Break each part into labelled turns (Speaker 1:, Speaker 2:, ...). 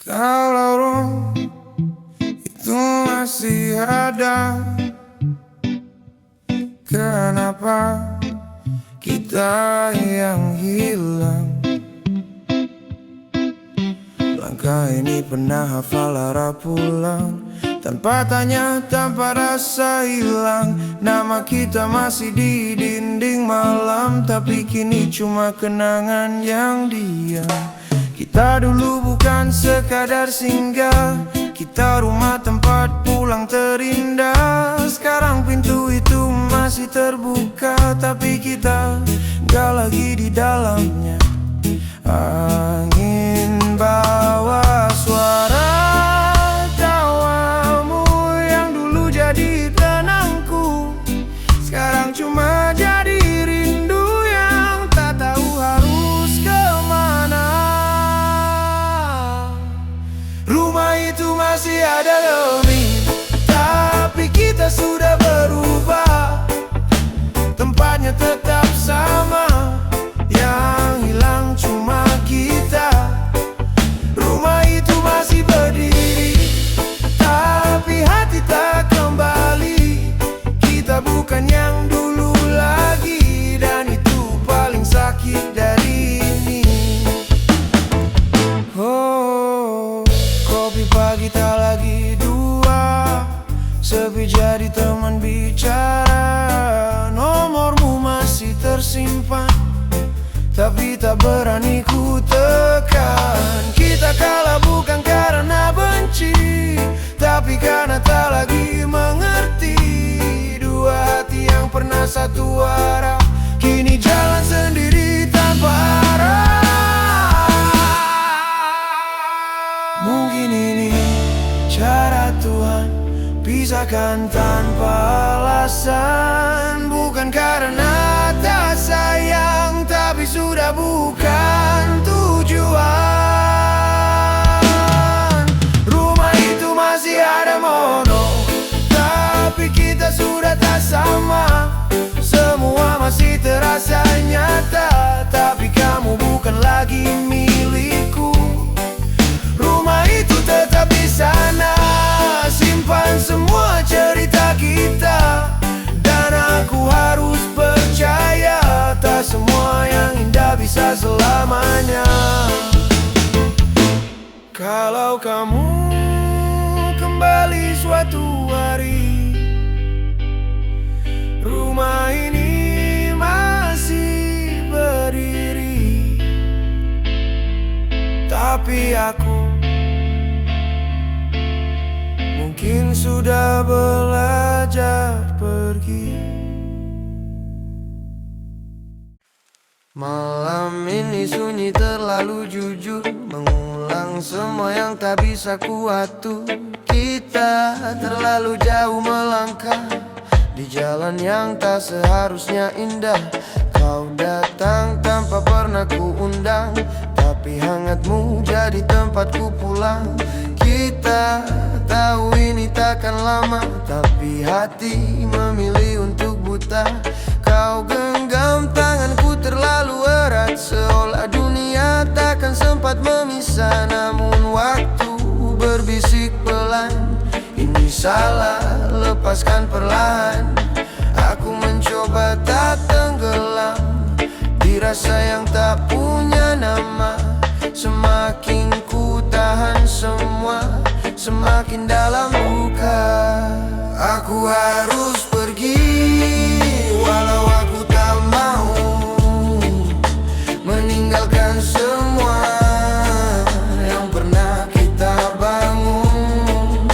Speaker 1: Kalau roh itu masih ada, kenapa kita yang hilang? Langkah ini pernah hafal arah pulang, tanpa tanya, tanpa rasa hilang. Nama kita masih di dinding malam, tapi kini cuma kenangan yang diam. Kita dulu bukan sekadar singgah, kita rumah tempat pulang terindah. Sekarang pintu itu masih terbuka, tapi kita gak lagi di dalamnya. Angin bawa suara tawamu yang dulu jadi tenangku, sekarang cuma jadi rindu yang tak tahu harus kemana. Rumah itu masih ada demi, tapi kita sudah berubah. Tempatnya tetap sama, yang hilang cuma kita. Rumah itu masih berdiri, tapi hati tak kembali. Kita bukan yang dulu lagi, dan itu paling sakit dari ini. Oh, kopi pagi tak lagi dua, sepi jadi teman bicara. Nomormu masih tersimpan, tapi tak berani ku tekan. Kita kalah bukan karena benci, tapi karena tak lagi mengerti. Dua hati yang pernah satu arah, kini jalan sendiri tanpa arah. Mungkin ini cara Tuhan, pisahkan tanpa alasan. Bukan karena tak sayang, tapi sudah bukan tujuan. Rumah itu masih ada mono, tapi kita sudah tak sama. Semua masih terasa nyata, tapi kamu bukan lagi milikku. Rumah itu tetap di sana, simpan semua cerita kita. Dan aku harus percaya, tak semua yang indah bisa selamanya. Kalau kamu kembali suatu hari, rumah ini masih berdiri, tapi aku mungkin sudah belajar pergi. Malam ini sunyi terlalu jujur, mengulang semua yang tak bisa kuatur. Kita terlalu jauh melangkah di jalan yang tak seharusnya indah. Kau datang tanpa pernah kuundang, tapi hangatmu jadi tempatku pulang. Kita tahu ini takkan lama, tapi hati memilih untuk buta. Kau genggam tanganku terlalu erat, seolah dunia takkan sempat memisah. Namun waktu berbisik pelan, ini salah, lepaskan perlahan. Aku mencoba tak tenggelam di rasa yang tak punya nama. Semakin ku tahan semua, semakin dalam luka. Aku harus pergi, walau aku tak mau meninggalkan semua yang pernah kita bangun.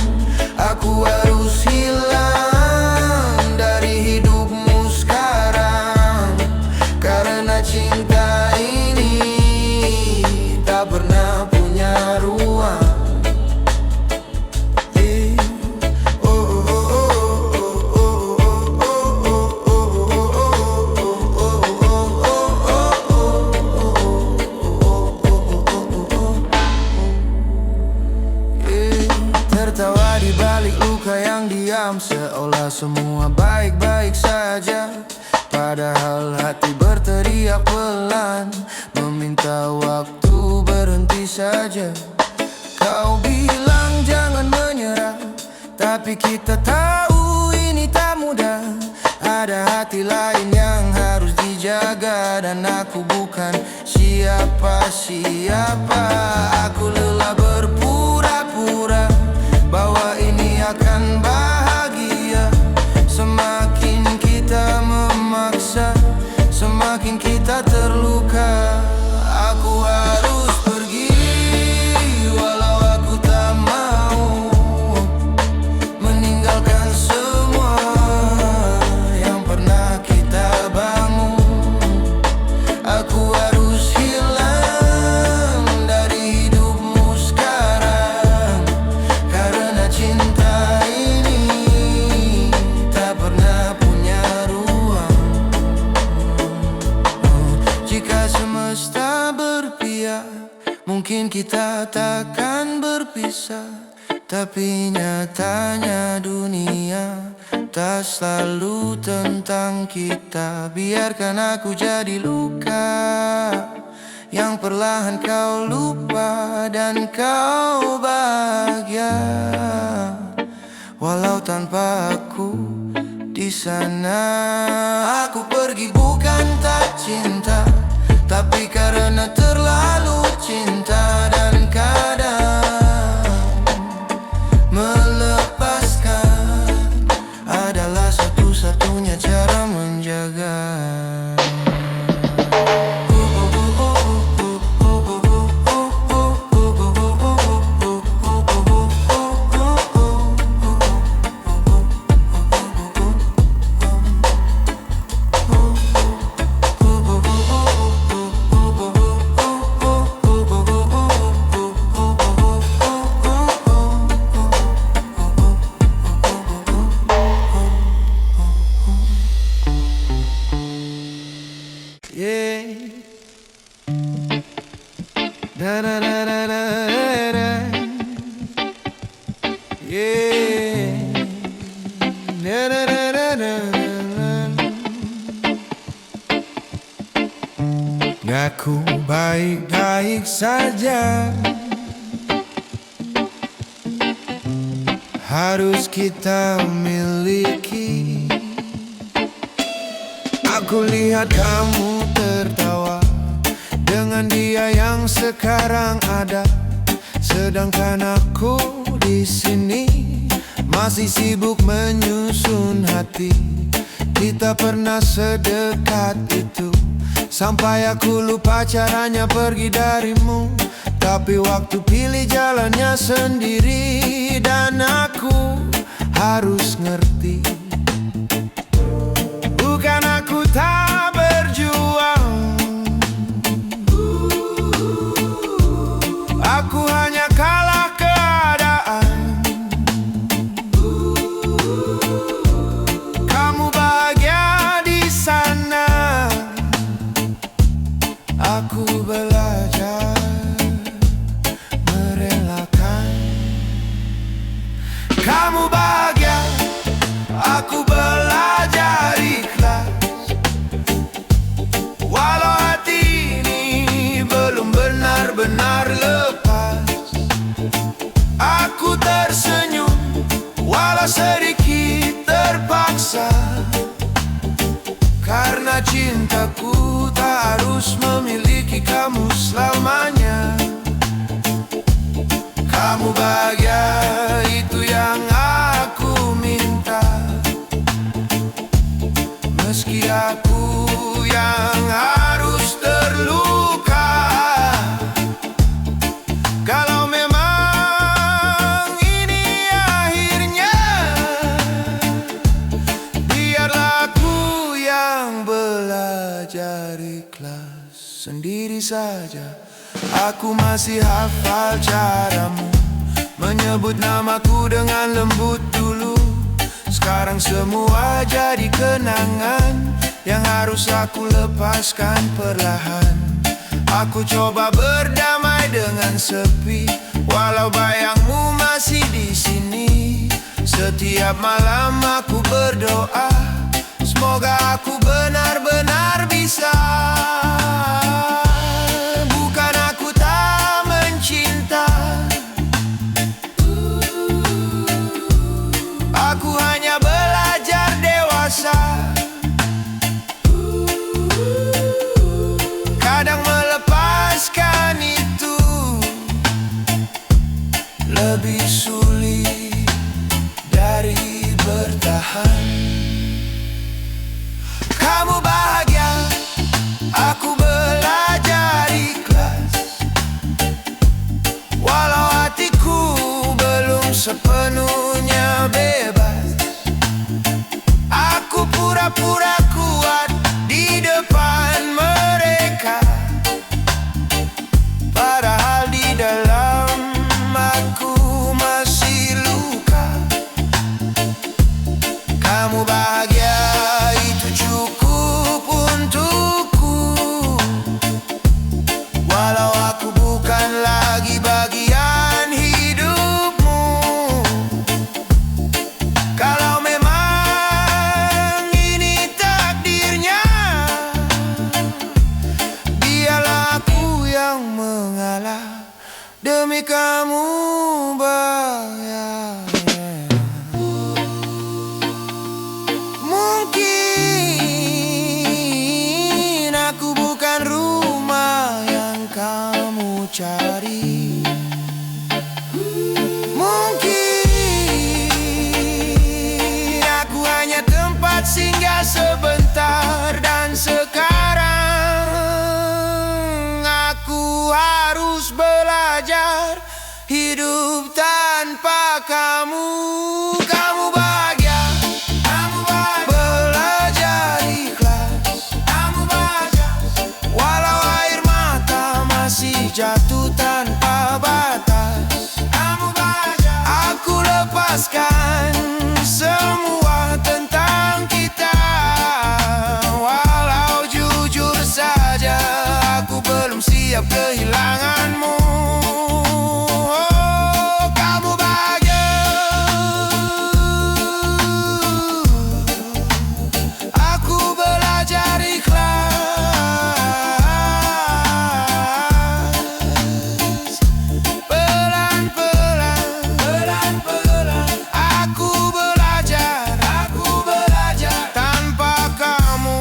Speaker 1: Aku harus hilang dari hidupmu sekarang, karena cinta ini tak pernah punya ruang. Tertawa di balik luka yang diam, seolah semua baik-baik saja. Padahal hati berteriak pelan, meminta waktu berhenti saja. Kau bilang jangan menyerah, tapi kita tahu ini tak mudah. Ada hati lain yang harus dijaga, dan aku bukan siapa-siapa. Aku lelah berpura-pura bahwa ini akan bahagia. Semakin kita memaksa, semakin kita terluka. Aku harus pergi walau aku tak mau, meninggalkan semua yang pernah kita bangun. Aku harus hilang dari hidupmu sekarang, karena cinta ini tak pernah punya ruang. Jika semesta berpihak, mungkin kita takkan berpisah. Tapi nyatanya dunia tak selalu tentang kita. Biarkan aku jadi luka yang perlahan kau lupa, dan kau bahagia walau tanpa aku di sana. Aku pergi bukan tak cinta, tapi karena terlalu cinta. Dan kadang melepaskan adalah satu-satunya cara menjaga. Yeah. Da da da da da da. Yeah. Da da da da da. Ngaku baik-baik saja, harus kita miliki. Aku lihat kamu tertawa dengan dia yang sekarang ada, sedangkan aku di sini masih sibuk menyusun hati. Kita pernah sedekat itu, sampai aku lupa caranya pergi darimu. Tapi waktu pilih jalannya sendiri, dan aku harus ngerti, bukan aku tak berjuang, aku hanya kalah keadaan. Kamu bahagia di sana, aku belajar merelakan. Kamu bahagia, aku belajar ikhlas. Walau hati ini belum benar-benar lepas, aku tersenyum walau sedikit terpaksa, karena cintaku tak harus memiliki kamu selamanya. Kamu bahagia, itu yang aku minta, meski aku yang harus terluka. Kalau memang ini akhirnya, biarlah aku yang belajar ikhlas sendiri saja. Aku masih hafal caramu menyebut namaku dengan lembut dulu. Sekarang semua jadi kenangan yang harus aku lepaskan perlahan. Aku coba berdamai dengan sepi, walau bayangmu masih di sini. Setiap malam aku berdoa, semoga aku benar-benar bisa. Bukan aku tak mencinta, lebih sulit dari bertahan. Kamu bahagia, aku belajar ikhlas. Walau hatiku belum sepenuhnya bebas, aku pura-pura kuat di depan mereka, padahal di dalam aku masih luka. Kamu bahagia, itu cukup untukku, walau aku bukan lagi bagian hidupmu. Kalau memang ini takdirnya, biarlah aku yang mengalah demi kamu bahagia. Mungkin aku bukan rumah yang kamu cari. Mungkin aku hanya tempat singgah sebentar. Dan sekarang aku harus belajar hidup tanpa kamu. Kamu bahagia, belajar ikhlas. Walau air mata masih jatuh tanpa batas, aku lepaskan semua tentang kita. Walau jujur saja aku belum siap kehilanganmu. Oh, kamu bahagia, aku belajar ikhlas. Pelan-pelan, aku belajar tanpa kamu.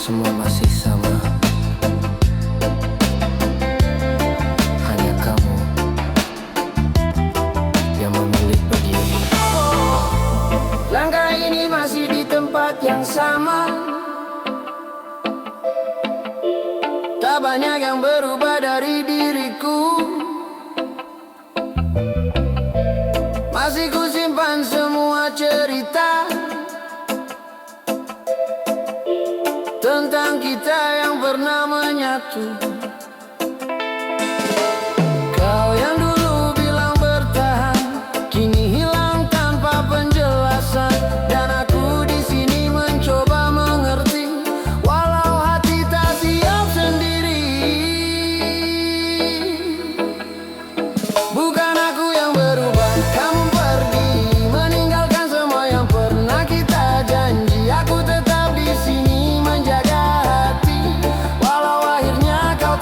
Speaker 1: Semua masih sama, hanya kamu yang memilih pergi.
Speaker 2: Langkah ini masih di tempat yang sama. Tak banyak yang berubah dari diriku. Masih ku simpan semua cerita tentang kita yang pernah menyatu. Kau yang dulu bilang bertahan, kini hilang tanpa penjelasan. Dan aku di sini mencoba mengerti, walau hati tak siap sendiri. Bukan aku yang berubah, kamu pergi, meninggalkan semua yang pernah kita janji. Aku tetap di sini menjaga hati, walau akhirnya kau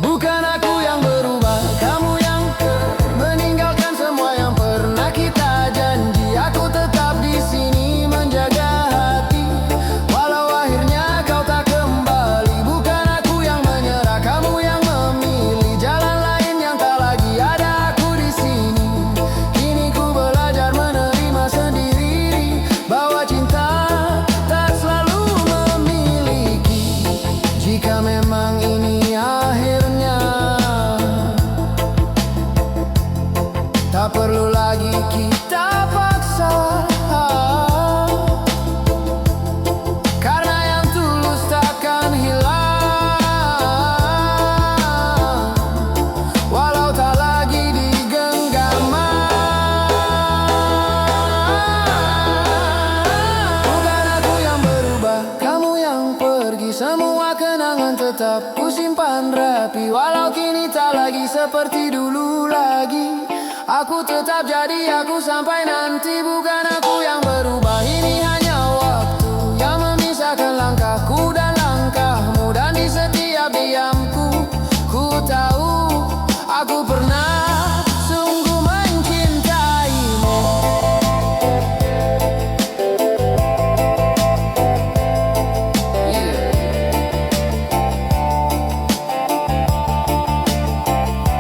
Speaker 2: Bukan aku yang berubah, kamu yang meninggalkan semua yang pernah kita janji. Aku tetap di sini menjaga hati, walau akhirnya kau tak kembali. Bukan aku yang menyerah, kamu yang memilih jalan lain yang tak lagi ada aku di sini. Kini ku belajar menerima sendiri bahwa cinta tak selalu memiliki. Jika memang ini akhirnya, tak perlu lagi kita paksa, karena yang tulus takkan hilang, walau tak lagi digenggaman. Bukan aku yang berubah, kamu yang pergi. Semua kenangan tetap ku simpan rapi, walau kini tak lagi seperti dulu lagi. Aku tetap jadi aku sampai nanti. Bukan aku yang berubah, ini hanya waktu yang memisahkan langkahku dan langkahmu. Dan di setiap diamku, ku tahu aku pernah sungguh mencintaimu.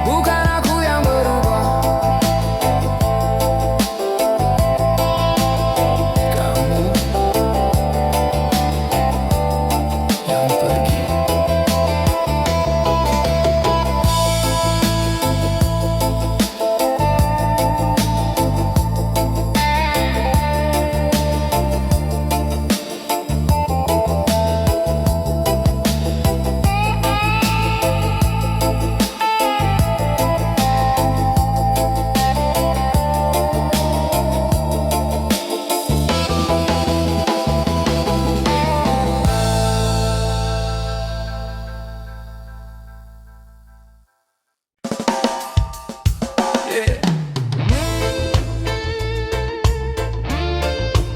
Speaker 2: Bukan aku yang berubah, kamu yang pergi.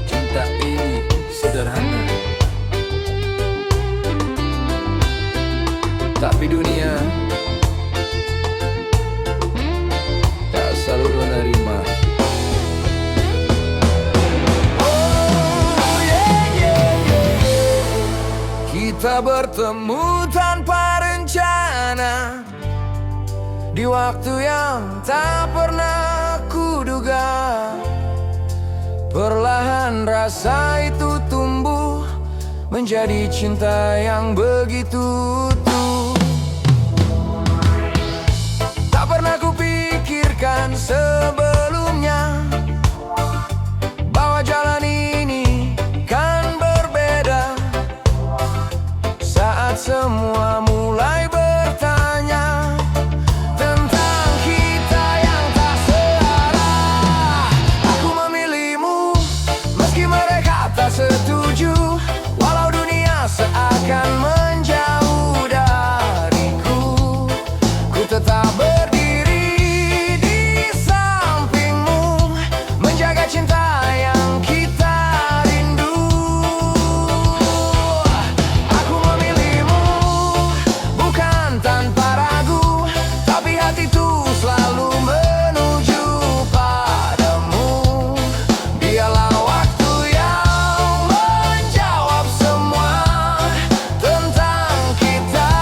Speaker 1: Cinta ini sederhana, tapi dunia tak selalu menerima. Kita bertemu tanpa rencana di waktu yang tak pernah kuduga. Perlahan rasa itu tumbuh menjadi cinta yang begitu utuh. Tak pernah kupikirkan sebelumnya bahwa jalan ini kan berbeda. Saat semua mulai bertanya tentang kita yang tak searah, aku memilihmu meski mereka tak setuju. Walau dunia seakan menjauh dariku, ku tetap berdiri di sampingmu, menjaga cinta yang kita rindu. Aku memilihmu bukan tanpa ragu, tapi hatiku selalu menuju padamu. Biarlah waktu yang menjawab semua tentang kita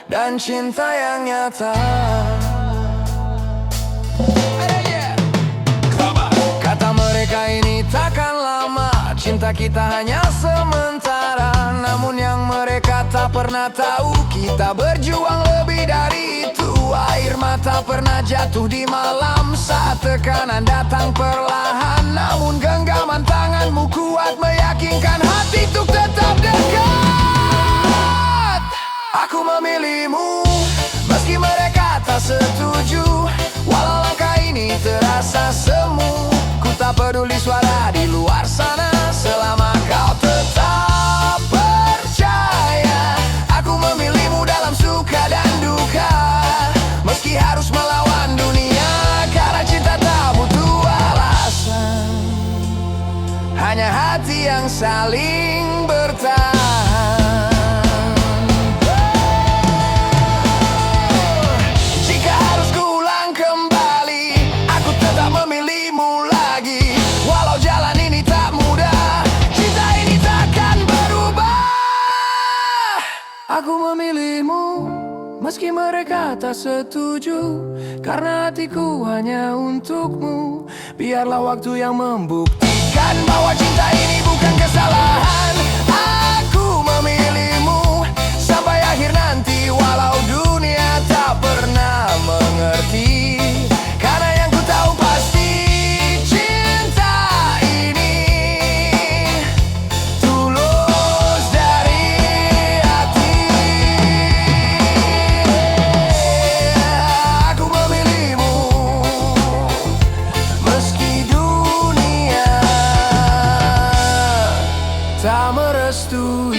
Speaker 1: dan cinta yang nyata. Kata mereka ini takkan lama, cinta kita hanya sementara. Namun yang mereka tak pernah tahu, kita berjuang lebih dari itu. Air mata pernah jatuh di malam saat tekanan datang perlahan. Namun genggaman tanganmu kuat meyakinkan hati untuk tetap dekat. Aku memilihmu meski mereka tak setuju. Walau langkah ini terasa semu, ku tak peduli suara di luar sana, selama kau tetap percaya. Aku memilihmu dalam suka dan duka, meski harus melawan dunia, karena cinta tak butuh alasan, hanya hati yang saling bertahan.
Speaker 2: Aku memilihmu meski mereka tak setuju, karena hatiku hanya untukmu. Biarlah waktu yang membuktikan bahwa cinta ini bukan kesalahan. Aku memilihmu sampai akhir nanti, walau dunia tak pernah mengerti. Karena yang ku tahu pasti cinta ini tulus dari hati. Aku memilihmu meski dunia tak merestui.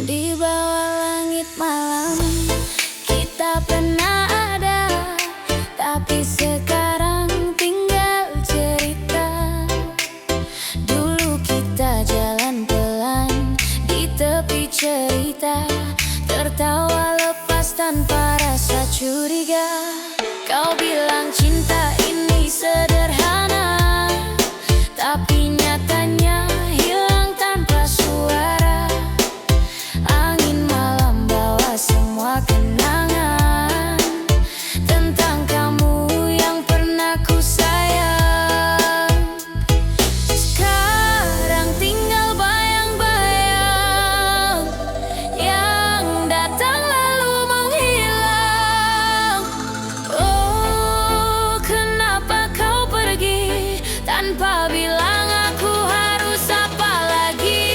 Speaker 3: Di bawah langit malam kita pernah ada, tapi sekarang tinggal cerita. Dulu kita jalan pelan di tepi cerita, tertawa lepas tanpa rasa curiga. Kau bilang cinta ini sederhana, tapi nyatanya hilang tanpa suara. Angin malam bawa semua kenangan tentang kamu yang pernah ku sayang. Sekarang tinggal bayang-bayang yang datang lalu menghilang. Oh, kenapa kau pergi tanpa bilang aku harus apa lagi?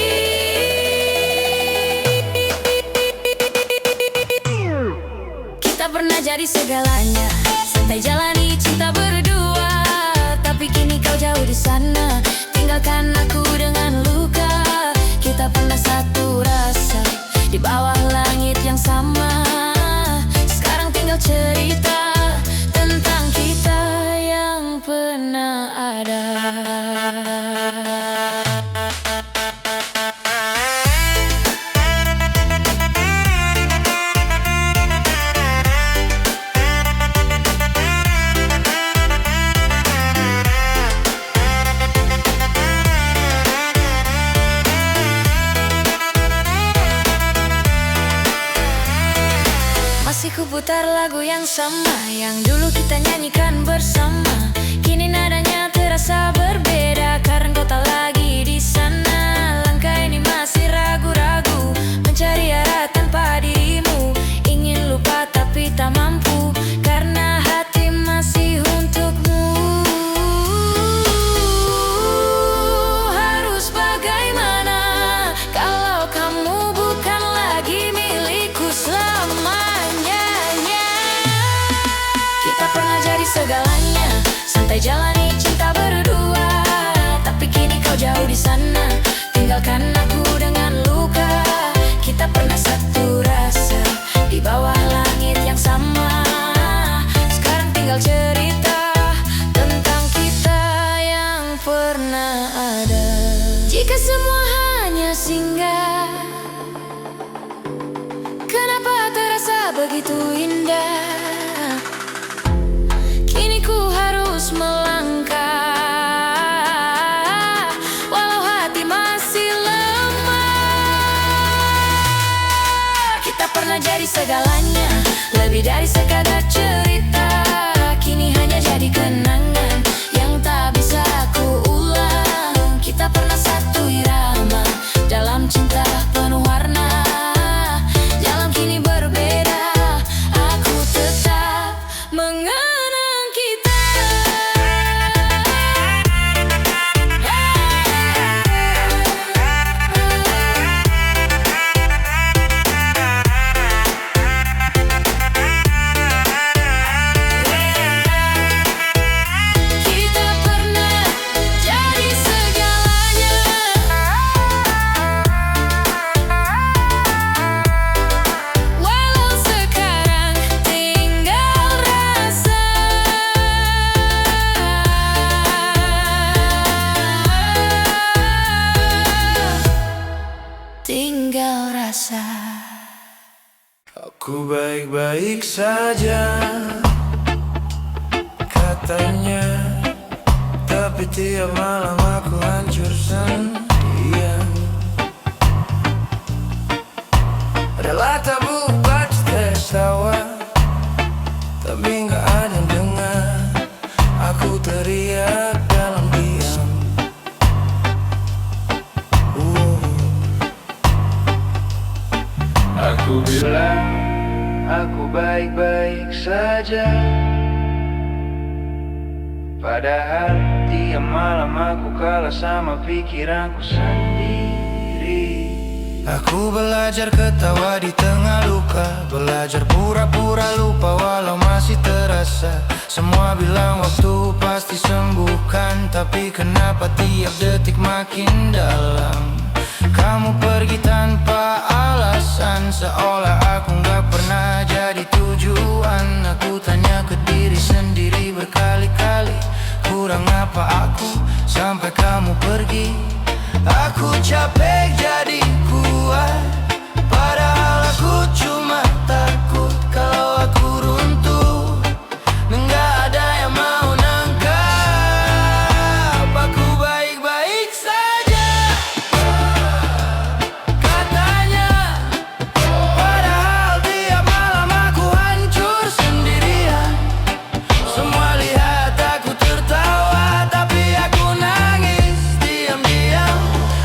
Speaker 3: Kita pernah jadi segalanya, santai jalani cinta berdua. Tapi kini kau jauh di sana, tinggalkan aku dengan luka. Kita pernah satu rasa di bawah langit yang sama. Sekarang tinggal cerita tentang kita yang pernah ada. Masih ku putar lagu yang sama, yang dulu kita nyanyikan bersama. Kini nadanya terasa berbeda karena kau tak lagi di sana. Langkah ini masih ragu-ragu, mencari arah tanpa dirimu. Ingin lupa tapi tak mampu, karena hati masih untukmu. Harus bagaimana kalau kamu bukan lagi milikku selamanya? Kita pernah jadi segalanya, santai jalani cinta berdua. Tapi kini kau jauh di sana, tinggalkan aku dengan luka. Kita pernah satu rasa di bawah langit yang sama. Sekarang tinggal cerita tentang kita yang pernah ada. Jika semua hanya singgah, kenapa terasa begitu indah? Kini ku harus melangkah, walau hati masih lemah. Kita pernah jadi segalanya, lebih dari sekadar cerita. Kini hanya jadi kenangan yang tak bisa ku ulang. Kita pernah satu irama dalam cinta penuh warna. Dalam kini berbeda, aku tetap mengenang kita. rasa.
Speaker 1: Aku baik-baik saja katanya, tapi tiap malam aku hancur sendirian. Rela tabuk baca tertawa, tapi gak ada yang dengar. Aku teriak dalam diam. Aku bilang aku baik-baik saja, padahal tiap malam aku kalah sama pikiranku sendiri. Aku belajar ketawa di tengah luka, belajar pura-pura lupa walau masih terasa. Semua bilang waktu pasti sembuhkan, tapi kenapa tiap detik makin dalam? Kamu pergi tanpa alasan, seolah aku gak pernah jadi tujuan. Aku tanya ke diri sendiri berkali-kali, kurang apa aku sampai kamu pergi. Aku capek jadi kuat, padahal aku cuma takut kalau aku runtuh. Nggak ada yang mau nangkap. Aku baik-baik saja katanya, padahal tiap malam aku hancur sendirian. Semua lihat aku tertawa, tapi aku nangis diam-diam.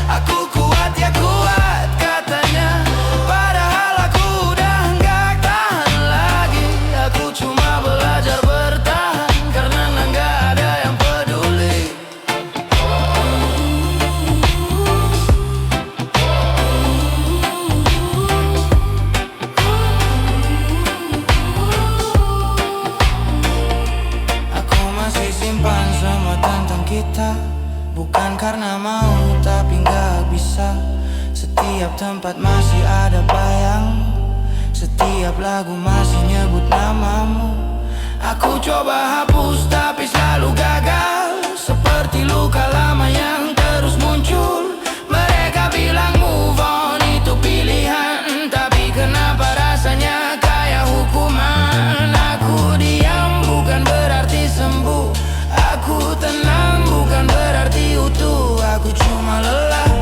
Speaker 1: Aku kuat ya kuat katanya, padahal aku udah nggak tahan lagi. Aku cuma belajar bertahan karena nggak ada yang peduli. Aku masih simpan semua tentang kita, bukan karena mau tapi nggak bisa. Setiap tempat masih ada bayang, setiap lagu masih nyebut namamu. Aku coba hapus tapi selalu gagal, seperti luka lama yang terus muncul. Mereka bilang move on itu pilihan, tapi kenapa rasanya kayak hukuman? Aku diam bukan berarti sembuh, aku tenang bukan berarti utuh. Aku cuma lelah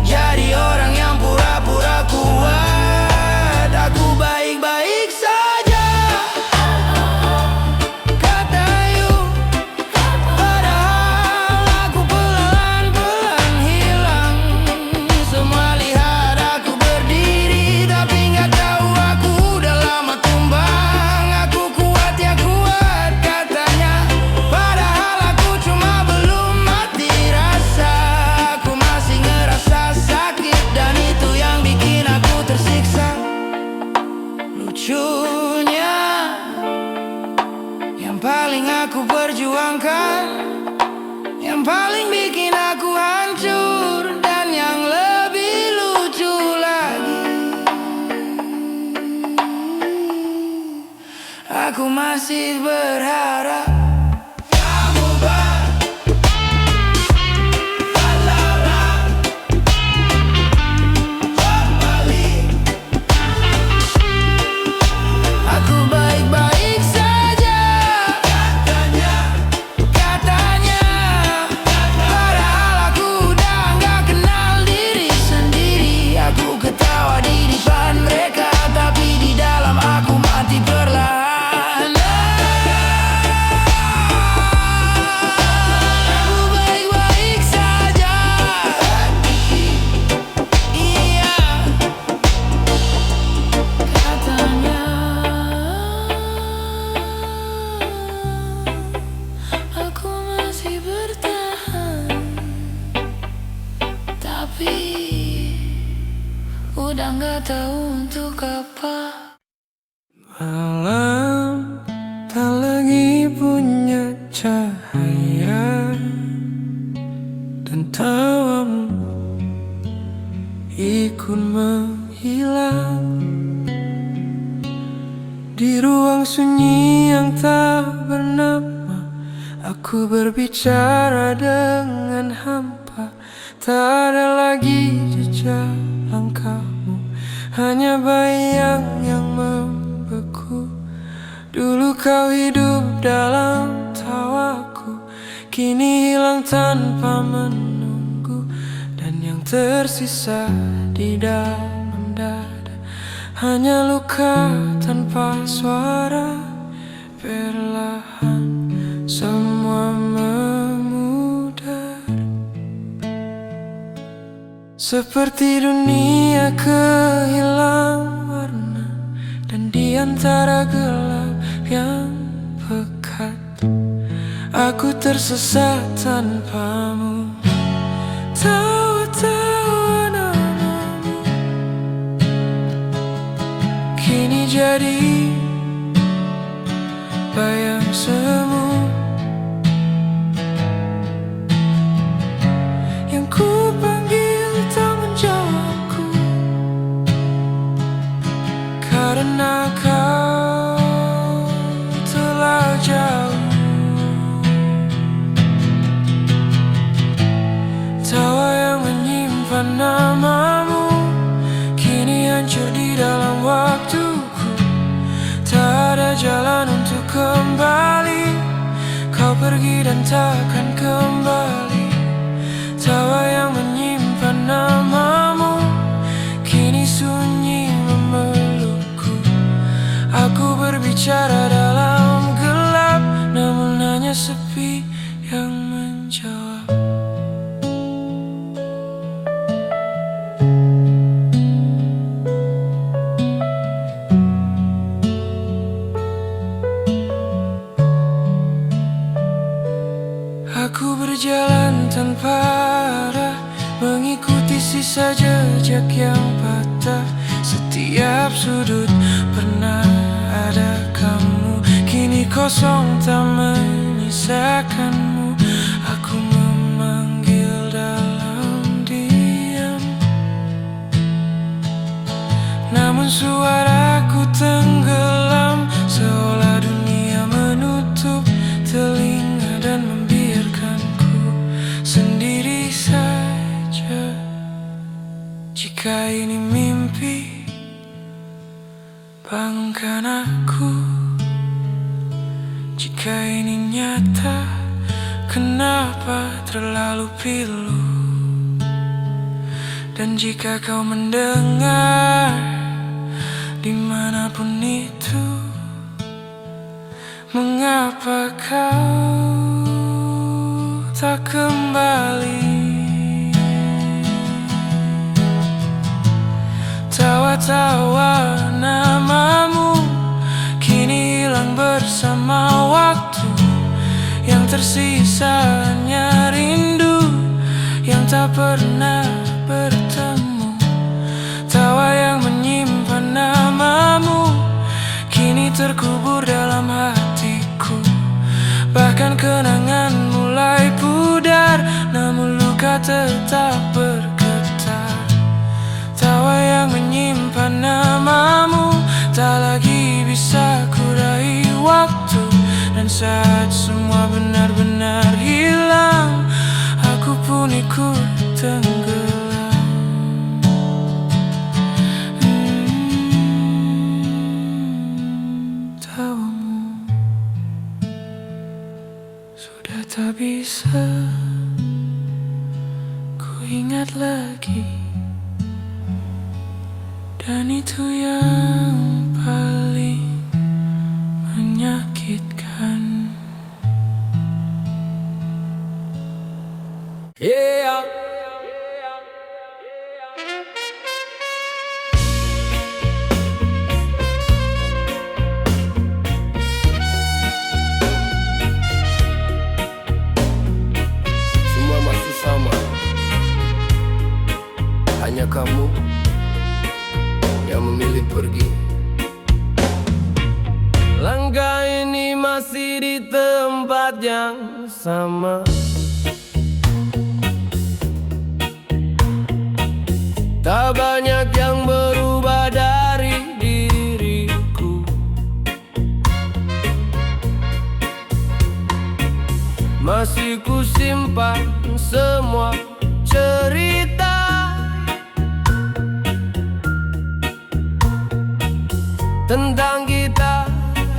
Speaker 1: jadi orang yang pura-pura kuat. Aku baik-baik saja kata you, padahal aku pelan-pelan hilang. Semua lihat aku berdiri, tapi nggak tahu aku udah lama tumbang. Aku kuat ya kuat katanya, padahal aku cuma belum mati rasa. Aku masih ngerasa sakit dan itu yang bikin aku tersiksa. Lucunya, yang paling aku perjuangkan, yang paling bikin aku hancur, dan yang lebih lucu lagi, aku masih berharap kamu kembali. Aku baik-baik saja katanya, padahal aku udah nggak kenal diri sendiri. Aku ketawa di depan mereka, tapi di dalam aku mati perlahan. Aku baik-baik saja, iya katanya. Aku masih bertahan, tapi udah nggak tahu untuk apa. Malam tak lagi punya cahaya, dan tawamu ikut menghilang di ruang sunyi yang tak bernama. Aku berbicara dengan hampa, tak ada lagi jejak langkahmu. hanya bayang yang membeku. Dulu kau hidup dalam tawaku, kini hilang tanpa menunggu. Dan yang tersisa di dalam dada hanya luka tanpa suara. Perlahan semua memudar, seperti dunia kehilangan warna. Dan di antara gelap yang pekat, aku tersesat tanpamu. Tawa-tawa namamu kini jadi bayang semu yang ku panggil tak menjawabku, karena kau telah jauh. Tawa yang menyimpan namamu kini hancur di dalam waktuku. Tak ada jalan untuk kembali, kau pergi dan takkan kembali. Tawa yang menyimpan namamu kini sunyi memelukku. Aku berbicara dalam gelap, namun hanya sepi yang menjawab. Aku berjalan tanpa arah, mengikuti sisa jejak yang patah. Setiap sudut pernah ada kamu, kini kosong tak menyisakanmu. Aku memanggil dalam diam, namun suaraku tenggelam, seolah dunia menutup telinga dan sendiri saja. Jika ini mimpi, bangunkan aku. Jika ini nyata, kenapa terlalu pilu? Dan jika kau mendengar dimanapun itu, mengapa kau tak kembali? Tawa-tawa namamu kini hilang bersama waktu. Yang tersisa hanya rindu yang tak pernah bertemu. Tawa yang menyimpan namamu kini terkubur dalam hatiku. Bahkan kenangan mulai pudar, namun luka tetap bergetar. Tawa yang menyimpan namamu tak lagi bisa kurai waktu. Dan saat semua benar-benar hilang, aku pun ikut tenggelam. Tawamu sudah tak bisa ku ingat lagi, dan itu yang paling menyakitkan. Yeah. Semua masih sama, hanya kamu yang memilih pergi. Langkah ini masih di tempat yang sama. Tak banyak yang berubah dari diriku. Masih ku simpan semua cerita
Speaker 2: tentang kita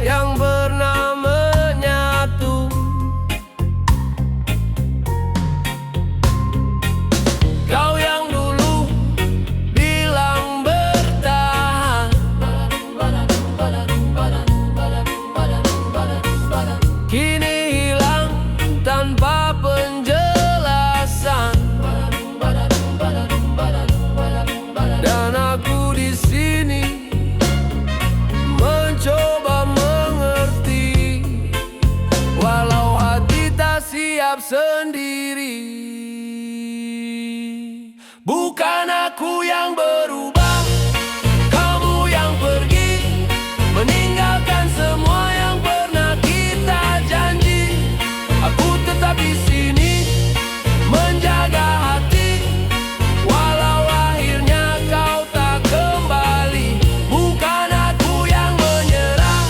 Speaker 2: yang pernah menyatu. Kau yang dulu bilang bertahan, kini hilang tanpa penjelasan. Dan aku di sini mencoba mengerti, walau hati tak siap sendiri. Bukan aku yang berubah, kamu yang pergi, meninggalkan semua yang pernah kita janji. Aku tetap di sini menjaga hati, walau akhirnya kau tak kembali. Bukan aku yang menyerah,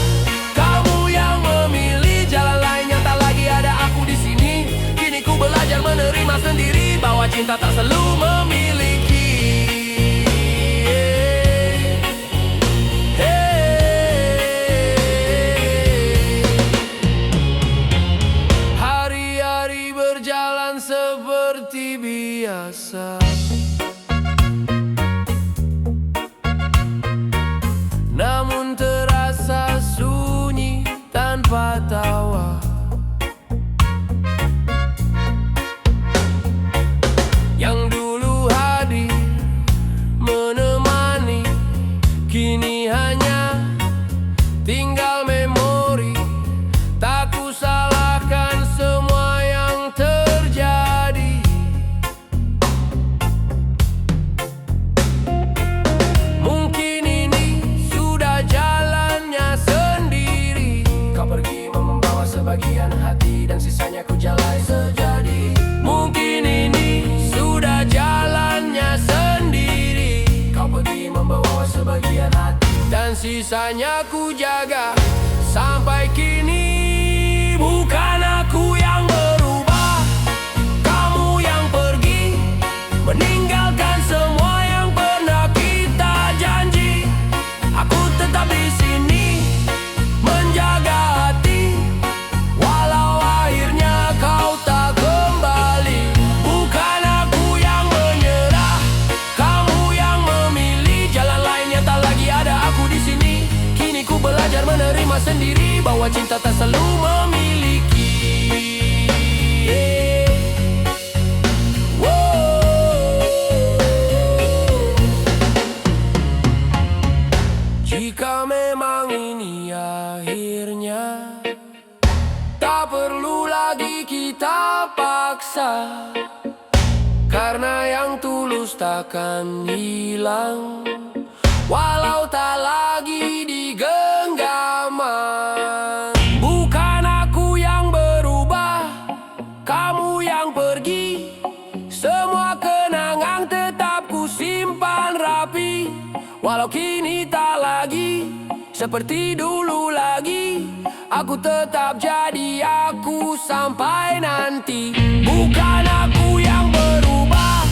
Speaker 2: kamu yang memilih jalan lain yang tak lagi ada aku di sini. Kini ku belajar menerima sendiri bahwa cinta tak selalu memiliki. Hari-hari berjalan seperti biasa, namun terasa sunyi tanpa tawa. Yang dulu hadir menemani, kini hanya tinggal memori. Tak ku salahkan semua yang terjadi. Mungkin ini sudah jalannya sendiri. Kau pergi membawa sebagian hati dan sisanya ku jalani sejadi. Mungkin ini sudah jalannya sendiri. Kau pergi membawa sebagian hati dan sisanya ku jaga sampai kini. Bukan aku yang berubah, kamu yang pergi, meninggalkan semua yang pernah kita janji. Aku tetap di sini menjaga hati, walau akhirnya kau tak kembali. Bukan aku yang menyerah, kamu yang memilih jalan lain yang tak lagi ada aku di sini. Kini ku belajar menerima sendiri bahwa cinta tak selalu memiliki. Jika memang ini akhirnya, tak perlu lagi kita paksa, karena yang tulus takkan hilang, walau tak lagi di genggaman. Bukan aku yang berubah, kamu yang pergi, semua kenangan tetap ku simpan rapi. Walau kini tak lagi seperti dulu lagi, aku tetap jadi aku sampai nanti. Bukan aku yang berubah,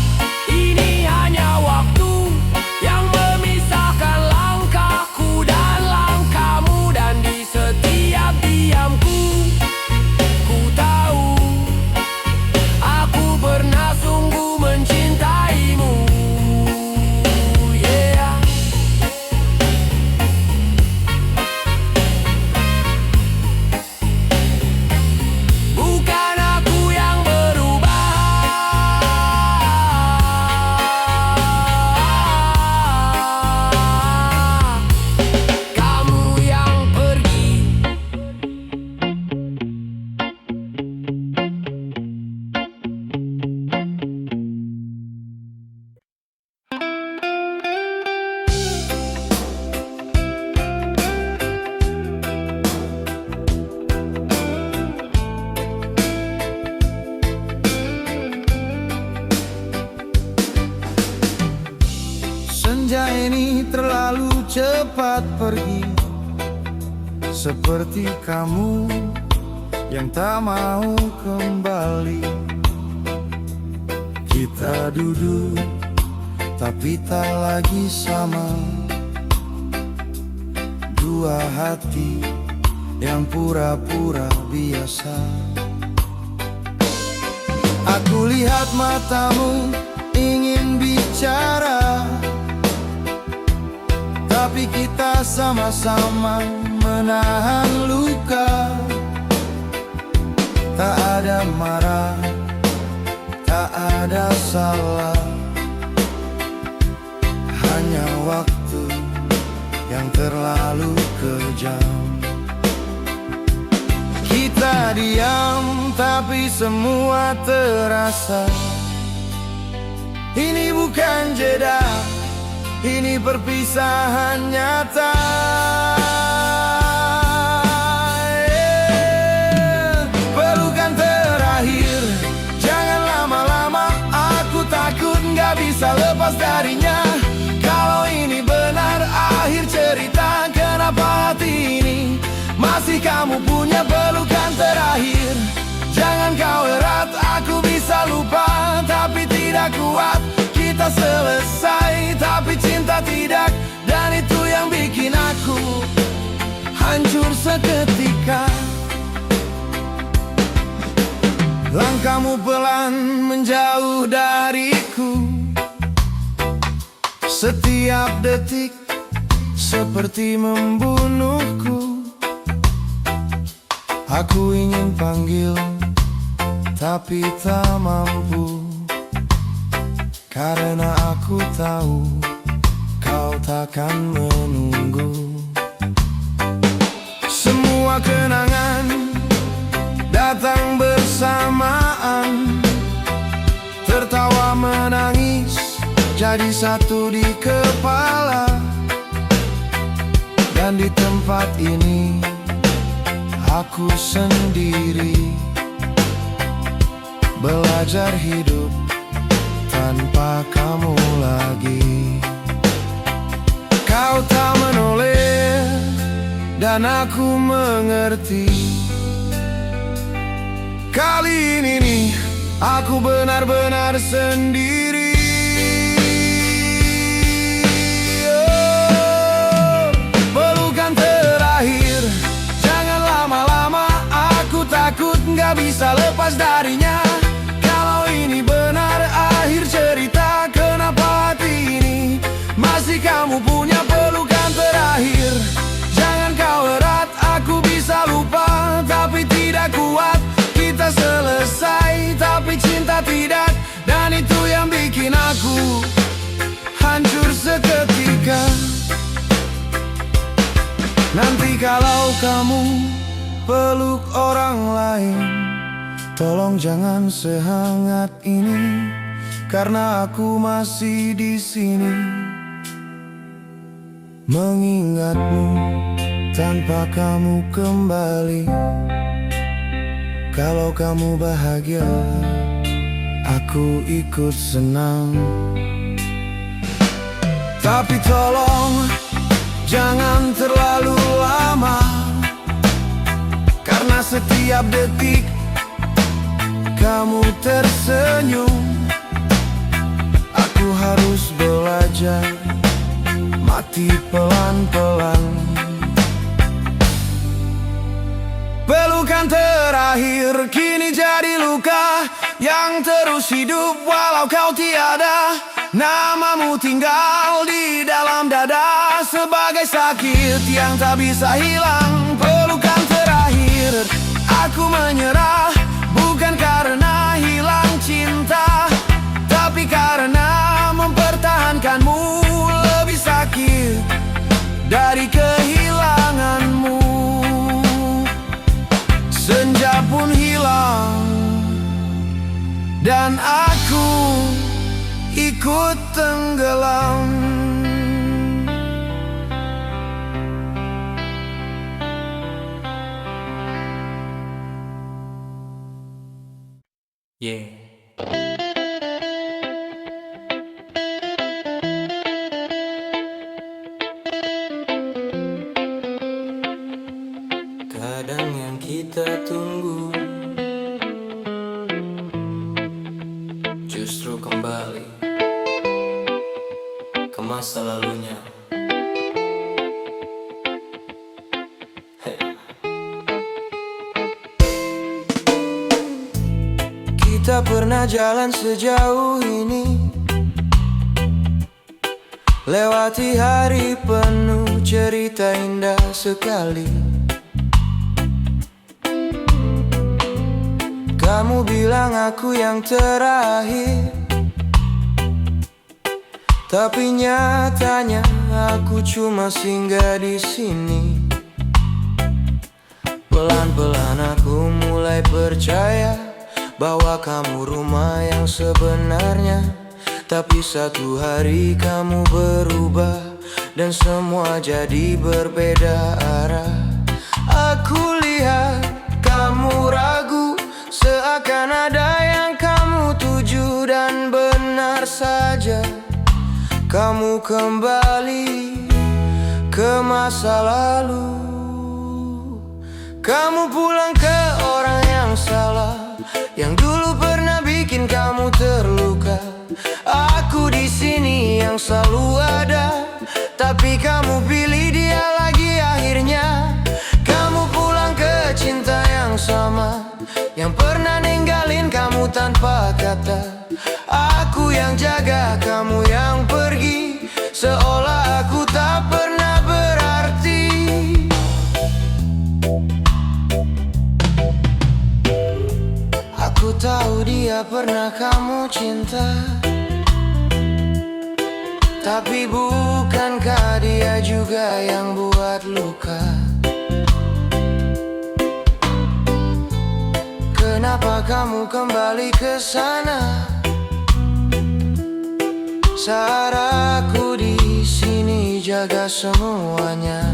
Speaker 2: ini hanya waktu yang memisahkan langkahku dan langkahmu. Dan di setiap diamku, ku tahu aku pernah sungguh mencintaimu. Yeah. Bukan aku yang berubah, kamu yang pergi.
Speaker 1: Senja ini terlalu cepat pergi, seperti kamu yang tak mau kembali. Kita duduk tapi tak lagi sama. dua hati yang pura-pura biasa. Aku lihat matamu ingin bicara, tapi kita sama-sama menahan luka. Tak ada marah, tak ada salah, hanya waktu yang terlalu kejam. Kita diam tapi semua terasa. Ini bukan jeda, ini perpisahan nyata. Pelukan terakhir, jangan lama-lama. Aku takut nggak bisa lepas darinya. Kalau ini benar akhir cerita, kenapa hati ini masih kamu punya pelukan terakhir? Jangan kau erat, aku bisa lupa, tapi tidak kuat. Kita selesai, tapi cinta tidak. Dan itu yang bikin aku hancur seketika. Langkahmu pelan menjauh dariku. Setiap detik seperti membunuhku. Aku ingin panggil, tapi tak mampu. Karena aku tahu kau takkan menunggu. Semua kenangan datang bersamaan. Tertawa menangis jadi satu di kepala. Dan di tempat ini aku sendiri, belajar hidup tanpa kamu lagi. Kau tak menoleh dan aku mengerti. Kali ini nih, aku benar-benar sendiri. Oh, pelukan terakhir, jangan lama-lama. Aku takut nggak bisa lepas darinya. Kalau ini benar akhir cerita, kenapa hati ini masih kamu punya pelukan terakhir? Jangan kau erat, aku bisa lupa, tapi tidak kuat. Kita selesai, tapi cinta tidak. Dan itu yang bikin aku hancur seketika. Nanti kalau kamu peluk orang lain, tolong jangan sehangat ini, karena aku masih di sini mengingatmu tanpa kamu kembali. Kalau kamu bahagia, aku ikut senang. Tapi tolong jangan terlalu lama, karena setiap detik kamu tersenyum. Aku harus belajar mati pelan-pelan. Pelukan terakhir kini jadi luka yang terus hidup walau kau tiada. Namamu tinggal di dalam dada sebagai sakit yang tak bisa hilang. Pelukan terakhir, aku menyerah, bukan karena hilang cinta, tapi karena mempertahankanmu lebih sakit dari kehilanganmu. Senja pun hilang dan aku ikut tenggelam.
Speaker 4: Yeah. Kadang yang kita tunggu justru kembali ke masa lalunya.
Speaker 1: kita pernah jalan sejauh ini, lewati hari penuh cerita indah sekali. Kamu bilang aku yang terakhir, tapi nyatanya aku cuma singgah di sini. Pelan-pelan aku mulai percaya bahwa kamu rumah yang sebenarnya. Tapi satu hari kamu berubah dan semua jadi berbeda arah. Aku lihat kamu ragu, seakan ada yang kamu tuju. Dan benar saja, kamu kembali ke masa lalu. Kamu pulang ke orang yang salah, yang dulu pernah bikin kamu terluka. Aku di sini yang selalu ada, tapi kamu pilih dia lagi akhirnya. Kamu pulang ke cinta yang sama, yang pernah ninggalin kamu tanpa kata. Aku yang jaga, kamu yang pergi, seolah aku tak pernah berarti. Aku tahu dia pernah kamu cinta, tapi bukankah dia juga yang buat luka? Kenapa kamu kembali ke sana saat aku di sini jaga semuanya?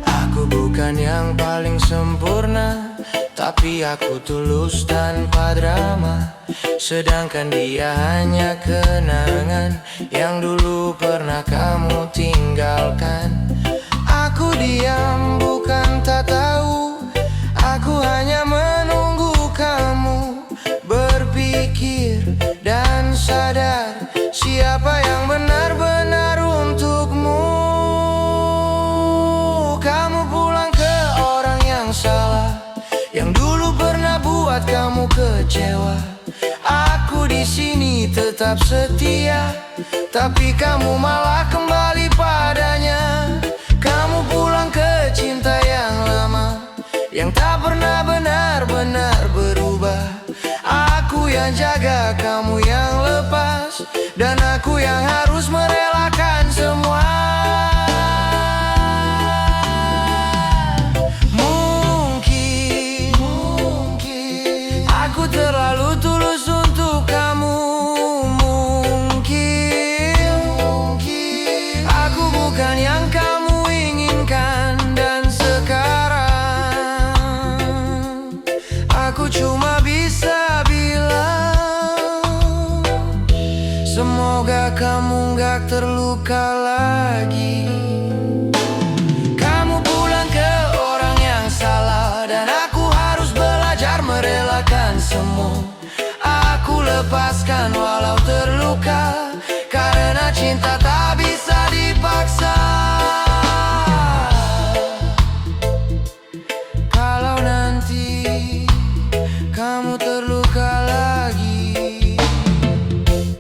Speaker 1: Aku bukan yang paling sempurna, tapi aku tulus tanpa drama. Sedangkan dia hanya kenangan yang dulu pernah kamu tinggalkan. Aku diam bukan tak tahu, aku hanya menunggu kamu berpikir dan sadar siapa yang benar-benar untukmu. Kamu pulang ke orang yang salah, yang dulu pernah buat kamu kecewa. Aku di sini tetap setia, tapi kamu malah kembali padanya. Kamu pulang ke cinta yang lama, yang tak pernah benar-benar berubah. Aku yang jaga, kamu yang lepas, dan aku yang harus merelakan semua. Mungkin aku terlalu tulus untuk kamu. Mungkin aku bukan yang kamu inginkan. Dan sekarang aku cuma bisa bilang, semoga kamu gak terluka lagi. Kamu pulang ke orang yang salah, dan aku harus belajar merelakan semua. Aku lepaskan walau terluka, karena cinta tak bisa dipaksa. Kalau nanti kamu terluka lagi,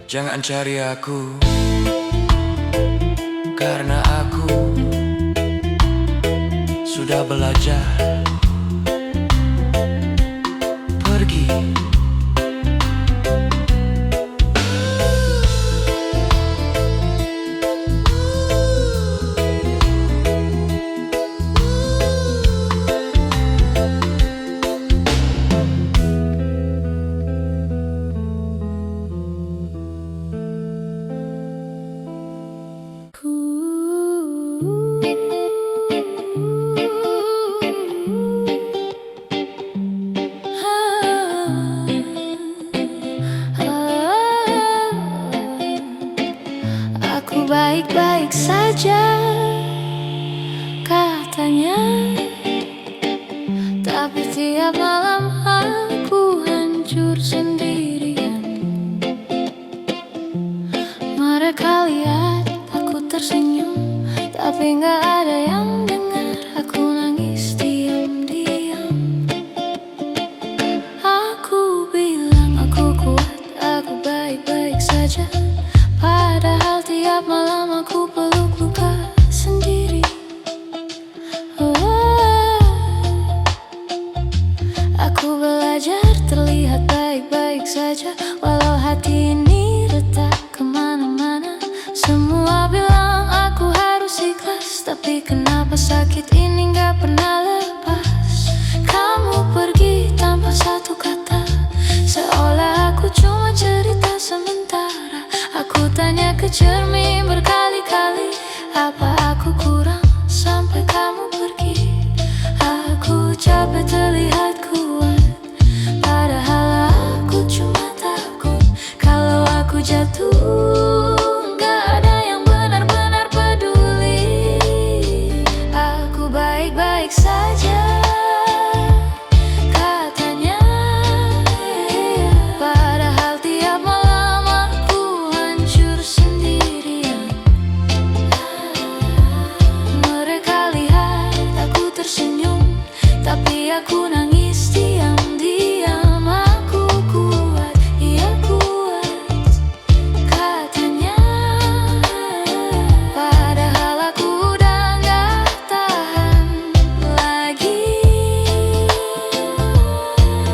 Speaker 1: jangan cari aku, karena aku sudah belajar pergi.
Speaker 3: Aku baik-baik saja katanya, tapi tiap malam aku hancur sendirian. Mereka lihat aku tersenyum, tapi gak ada yang dengar aku nangis diam-diam. saja. Padahal tiap malam aku peluk luka sendiri. Aku belajar terlihat baik-baik saja, walau hati ini retak kemana-mana. Semua bilang aku harus ikhlas, tapi kenapa sakit ini gak pernah lepas. Kamu pergi tanpa satu kata, seolah aku cuma cerita sementara. Aku tanya ke cermin berkali-kali, apa aku kurang sampai kamu pergi. Aku capek terlihat kuat, padahal aku cuma takut kalau aku jatuh gak ada yang benar-benar peduli. Aku baik-baik saja katanya, padahal tiap malam aku hancur sendirian. Mereka lihat aku tersenyum, tapi aku nangis diam-diam. Aku kuat, iya kuat katanya, padahal aku udah gak tahan lagi.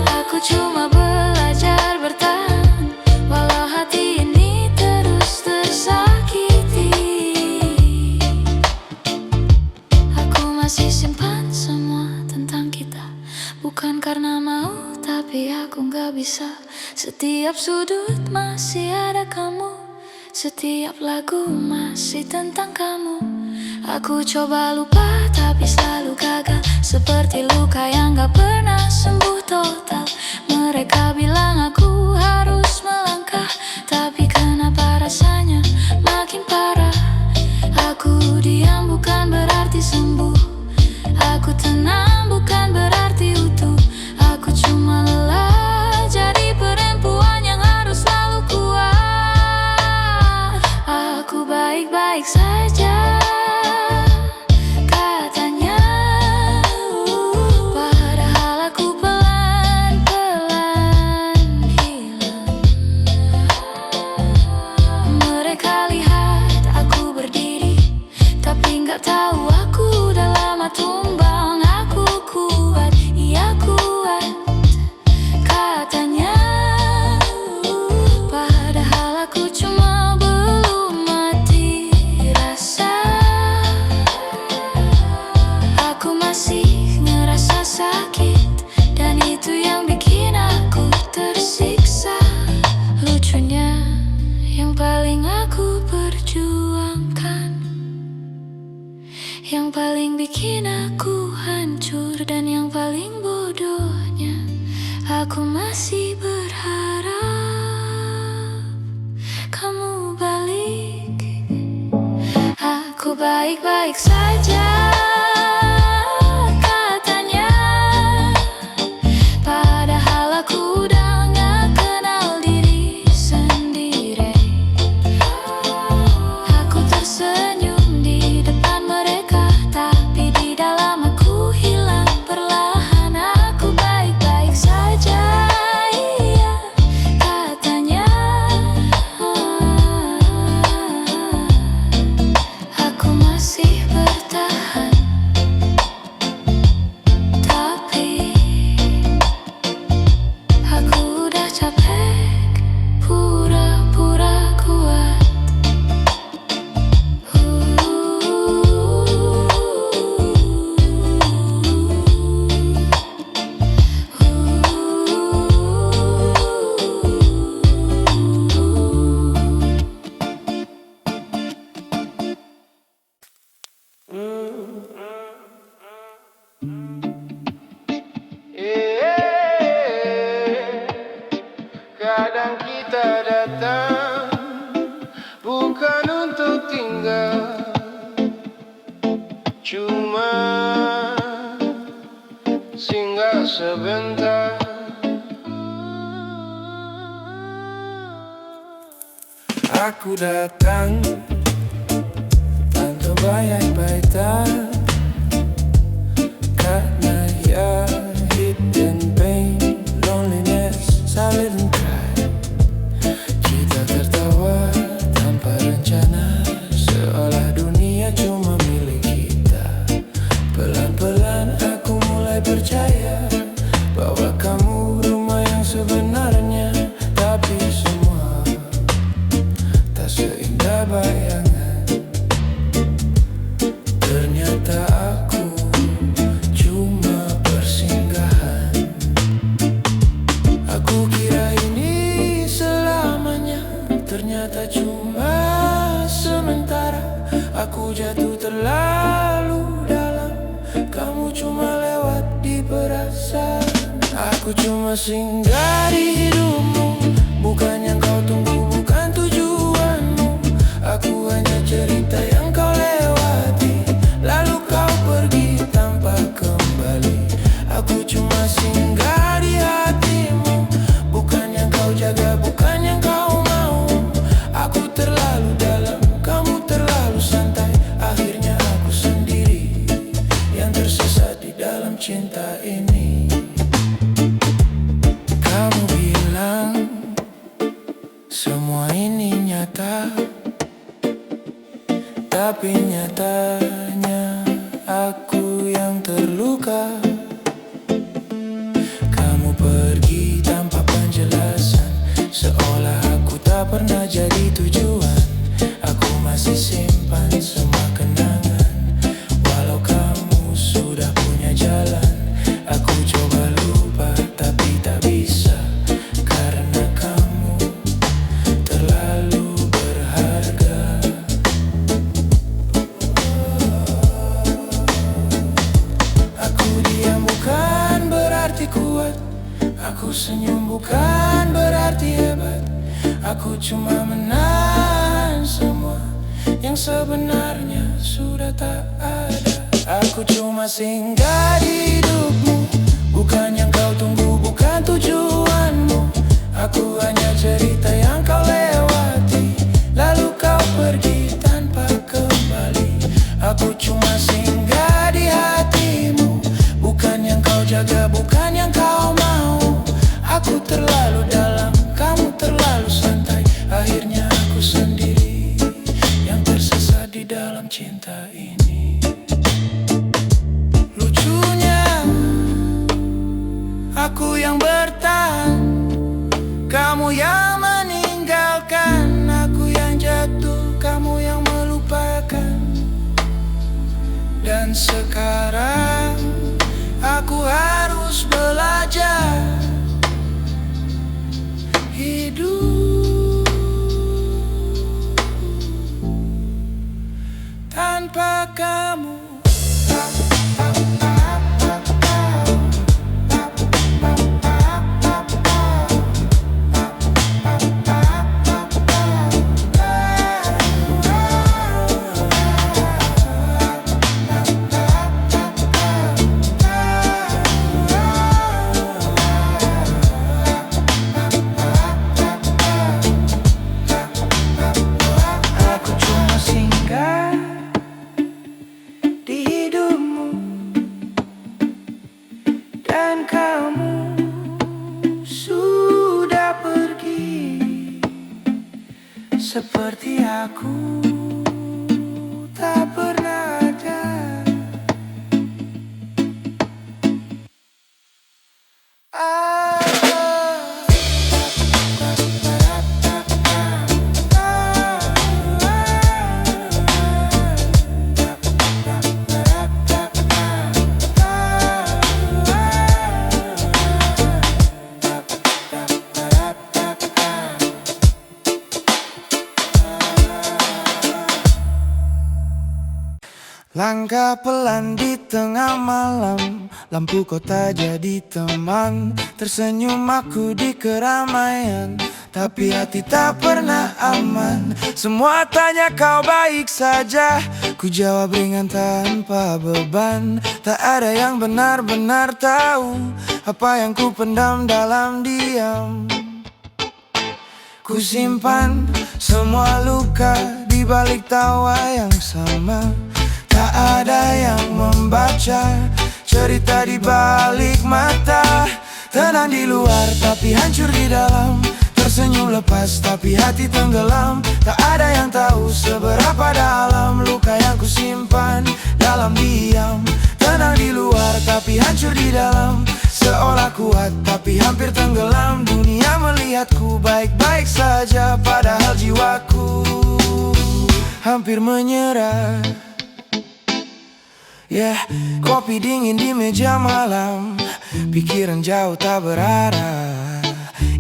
Speaker 3: Aku cuma belajar bertahan, walau hati ini terus tersakiti. Aku masih simpan semua tentang kita, bukan karena mau, tapi aku gak bisa. Setiap sudut masih ada kamu, setiap lagu masih tentang kamu. Aku coba lupa tapi selalu gagal, seperti luka yang gak pernah sembuh total. Mereka bilang aku harus melangkah, tapi kenapa rasanya makin parah. Aku diam bukan berarti sembuh, aku tenang bukan berarti utuh. Aku cuma lelah jadi perempuan yang harus selalu kuat. Aku baik-baik saja katanya, padahal aku pelan-pelan hilang. Mereka lihat aku berdiri, tapi gak tahu aku udah lama tumbang. Aku kuat, iya kuat katanya, padahal aku cuma belum mati rasa. Aku masih ngerasa sakit, dan itu yang bikin aku tersiksa. Lucunya, yang paling aku perjuangkan, yang paling bikin aku hancur, dan yang paling bodohnya, aku masih berharap kamu balik. Aku baik-baik saja katanya, padahal aku udah gak kenal diri sendiri. Aku tersenyum di depan mereka, tapi di dalam aku hilang perlahan. Aku baik-baik saja, iya katanya, aku masih bertahan, tapi aku udah capek pura-pura kuat.
Speaker 1: Kadang kita datang bukan untuk tinggal, cuma singgah sebentar. Aku datang untuk baik-baik tak, karena ya hidden pain, loneliness, silent cry. Kita tertawa seindah bayangan. Ternyata aku cuma persinggahan. Aku kira ini selamanya, ternyata cuma sementara. Aku jatuh terlalu dalam, kamu cuma lewat di perasaan. Aku cuma singgah di hidupmu, bukan yang kau tunggu, bukan tujuanmu. Aku hanya cerita yang kau lewati, lalu kau pergi tanpa kembali. Aku cuma singgah di hatimu, bukan yang kau jaga, bukan yang kau mau. Aku terlalu dalam, kamu terlalu santai. Akhirnya aku sendiri yang tersesat di dalam cinta ini. Kamu bilang semua ini nyata, tapi nyatanya aku yang terluka. Kamu pergi tanpa penjelasan, seolah aku tak pernah jadi tujuan. Aku masih simpan semua kenangan, walau kamu sudah punya jalan. Aku coba lupa tapi tak bisa, karena kamu terlalu berharga. Aku diam bukan berarti kuat, aku senyum bukan berarti hebat. Aku cuma menahan semua yang sebenarnya sudah tak ada. Aku cuma singgah di hidupmu, bukan yang kau tunggu, bukan tujuanmu. Aku hanya cerita yang kau lewati, lalu kau pergi tanpa kembali. Aku cuma singgah di hatimu, bukan yang kau jaga, bukan yang kau mau. Aku terlalu dalam, kamu terlalu santai. Akhirnya aku sendiri yang tersesat di dalam cinta ini. Lucunya aku yang bertahan, kamu yang meninggalkan. Aku yang jatuh, kamu yang melupakan. Dan sekarang aku harus belajar hidup tanpa kamu. Aku cuma singgah di hidupmu, dan kamu sudah pergi. Seperti aku tak pernah ada. Langkah pelan di tengah malam, lampu kota jadi teman. Tersenyum aku di keramaian, tapi hati tak pernah aman. Semua tanya kau baik saja, ku jawab ringan tanpa beban. Tak ada yang benar-benar tahu apa yang ku pendam dalam diam. Ku simpan semua luka di balik tawa yang sama. Tak ada yang membaca cerita di balik mata. Tenang di luar tapi hancur di dalam, tersenyum lepas tapi hati tenggelam. Tak ada yang tahu seberapa dalam luka yang ku simpan dalam diam. Tenang di luar tapi hancur di dalam, seolah kuat tapi hampir tenggelam. Dunia melihatku baik-baik saja, padahal jiwaku hampir menyerah. Kopi dingin di meja malam, pikiran jauh tak berarah.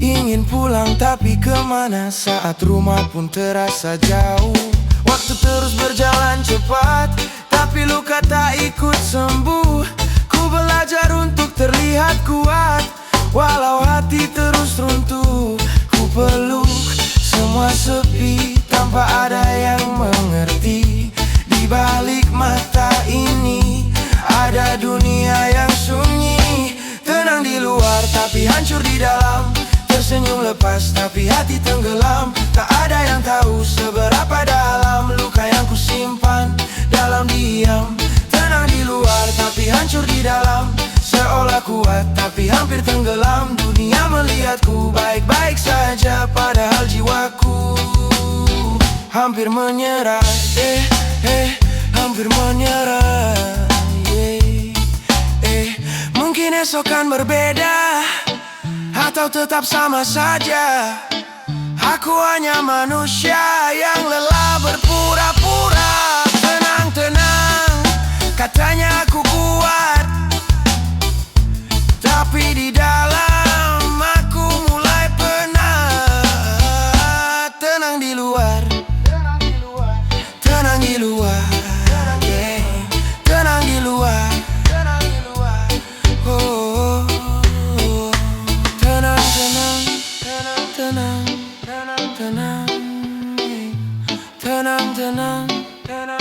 Speaker 1: Ingin pulang tapi kemana, saat rumah pun terasa jauh. Waktu terus berjalan cepat, tapi luka tak ikut sembuh. Ku belajar untuk terlihat kuat, walau hati terus runtuh. Ku peluk, semua sepi tanpa ada yang mengerti. Di balik mata ini ada dunia yang sunyi. Tenang di luar tapi hancur di dalam, tersenyum lepas tapi hati tenggelam. Tak ada yang tahu seberapa dalam luka yang ku simpan dalam diam. Tenang di luar tapi hancur di dalam, seolah kuat tapi hampir tenggelam. Dunia melihatku baik-baik saja, padahal jiwaku hampir menyerah. Hampir menyerah. Mungkin esok kan berbeda, atau tetap sama saja. Aku hanya manusia yang lelah berpura-pura. Tenang, tenang, katanya aku kuat, tapi di dalam aku mulai penat. Tenang di luar, tenang di luar, tenang di luar. Tenang, tenang, tenang, tenang, tenang, tenang.